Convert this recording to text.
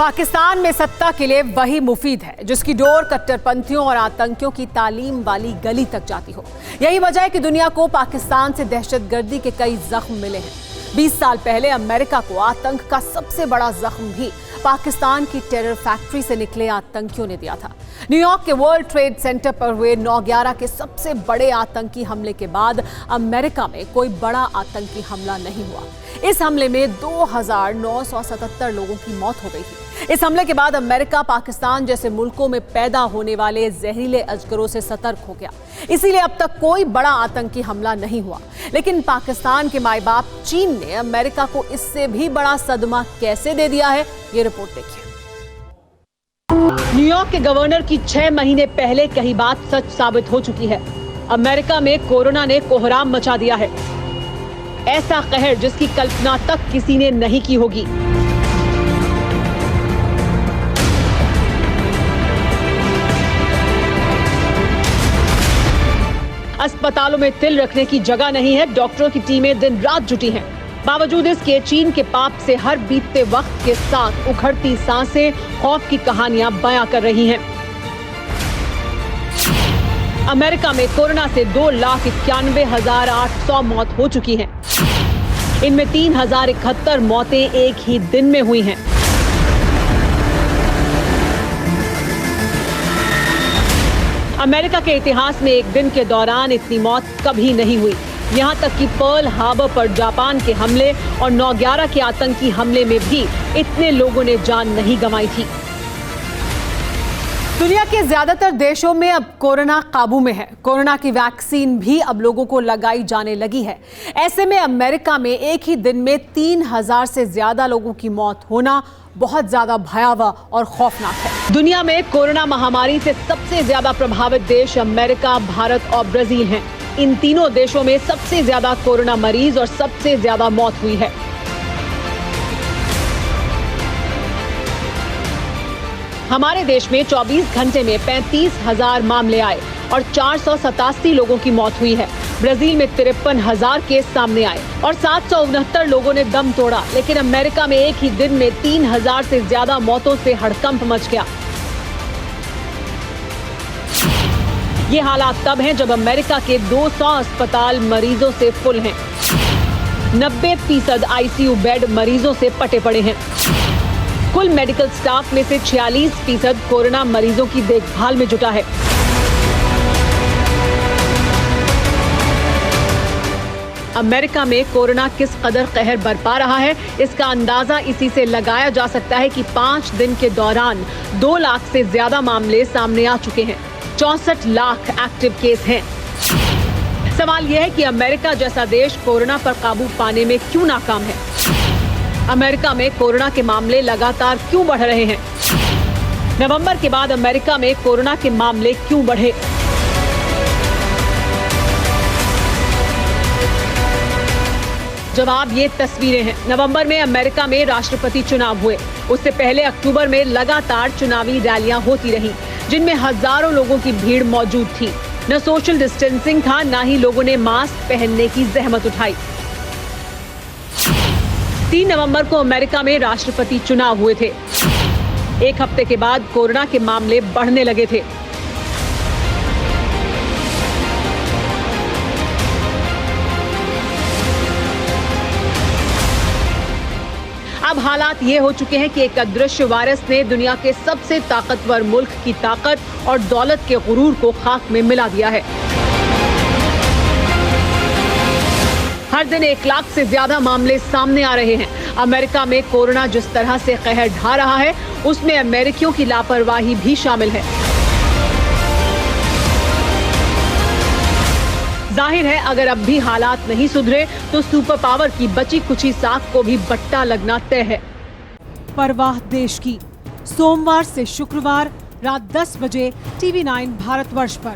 पाकिस्तान में सत्ता के लिए वही मुफीद है जिसकी डोर कट्टरपंथियों और आतंकियों की तालीम वाली गली तक जाती हो। यही वजह है कि दुनिया को पाकिस्तान से दहशतगर्दी के कई जख्म मिले हैं। 20 साल पहले अमेरिका को आतंक का सबसे बड़ा जख्म भी पाकिस्तान की टेरर फैक्ट्री से निकले आतंकियों ने दिया था। न्यूयॉर्क के वर्ल्ड ट्रेड सेंटर पर हुए 9/11 के सबसे बड़े आतंकी हमले के बाद अमेरिका में कोई बड़ा आतंकी हमला नहीं हुआ। इस हमले में 2977 लोगों की मौत हो गई थी। इस हमले के बाद अमेरिका पाकिस्तान जैसे मुल्कों में पैदा होने वाले जहरीले अजगरों से सतर्क हो गया। इसीलिए अब तक कोई बड़ा आतंकी हमला नहीं हुआ। लेकिन पाकिस्तान के माई बाप चीन ने अमेरिका को इससे भी बड़ा सदमा कैसे दे दिया है, ये रिपोर्ट देखिए। न्यूयॉर्क के गवर्नर की 6 महीने पहले कही बात सच साबित हो चुकी है। अमेरिका में कोरोना ने कोहराम मचा दिया है। ऐसा कहर जिसकी कल्पना तक किसी ने नहीं की होगी। अस्पतालों में तिल रखने की जगह नहीं है। डॉक्टरों की टीमें दिन रात जुटी हैं। बावजूद इसके चीन के पाप से हर बीतते वक्त के साथ उखड़ती सांसें खौफ की कहानियां बयां कर रही हैं। अमेरिका में कोरोना से 2,91,800 मौत हो चुकी हैं। इनमें 3,071 मौतें एक ही दिन में हुई हैं। अमेरिका के इतिहास में एक दिन के दौरान इतनी मौत कभी नहीं हुई। यहां तक कि पर्ल हार्बर पर जापान के हमले और 9/11 के आतंकी हमले में भी इतने लोगों ने जान नहीं गंवाई थी। दुनिया के ज्यादातर देशों में अब कोरोना काबू में है। कोरोना की वैक्सीन भी अब लोगों को लगाई जाने लगी है। ऐसे में अमेरिका में एक ही दिन में 3,000 से ज्यादा लोगों की मौत होना बहुत ज्यादा भयावह और खौफनाक है। दुनिया में कोरोना महामारी से सबसे ज्यादा प्रभावित देश अमेरिका, भारत और ब्राजील हैं। इन तीनों देशों में सबसे ज्यादा कोरोना मरीज और सबसे ज्यादा मौत हुई है। हमारे देश में 24 घंटे में 35,000 मामले आए और 487 लोगों की मौत हुई है। ब्राजील में 53,000 केस सामने आए और 769 लोगों ने दम तोड़ा। लेकिन अमेरिका में एक ही दिन में 3,000 से ज्यादा मौतों से हड़कंप मच गया। ये हालात तब हैं जब अमेरिका के 200 अस्पताल मरीजों से फुल हैं। 90% आईसीयू बेड मरीजों से पटे पड़े हैं। कुल मेडिकल स्टाफ में से 46% कोरोना मरीजों की देखभाल में जुटा है। अमेरिका में कोरोना किस कदर कहर बरपा रहा है, इसका अंदाजा इसी से लगाया जा सकता है कि 5 दिन के दौरान 2 लाख से ज्यादा मामले सामने आ चुके हैं। 64 लाख एक्टिव केस हैं। सवाल यह है कि अमेरिका जैसा देश कोरोना पर काबू पाने में क्यों नाकाम है? अमेरिका में कोरोना के मामले लगातार क्यों बढ़ रहे हैं? नवंबर के बाद अमेरिका में कोरोना के मामले क्यों बढ़े? जवाब ये तस्वीरें हैं। नवंबर में अमेरिका में राष्ट्रपति चुनाव हुए। उससे पहले अक्टूबर में लगातार चुनावी रैलियां होती रहीं, जिनमें हजारों लोगों की भीड़ मौजूद थी। न सोशल डिस्टेंसिंग था, न ही लोगों ने मास्क पहनने की जहमत उठाई। 3 नवंबर को अमेरिका में राष्ट्रपति चुनाव हुए थे। एक हफ्ते के बाद कोरोना के मामले बढ़ने लगे थे। अब हालात ये हो चुके हैं कि एक अदृश्य वायरस ने दुनिया के सबसे ताकतवर मुल्क की ताकत और दौलत के गुरूर को खाक में मिला दिया है। हर दिन 1 लाख से ज्यादा मामले सामने आ रहे हैं। अमेरिका में कोरोना जिस तरह से कहर ढा रहा है, उसमें अमेरिकियों की लापरवाही भी शामिल है। जाहिर है अगर अब भी हालात नहीं सुधरे तो सुपर पावर की बची कुची साख को भी बट्टा लगना तय है। परवाह देश की, सोमवार से शुक्रवार रात 10 बजे TV9 भारतवर्ष पर।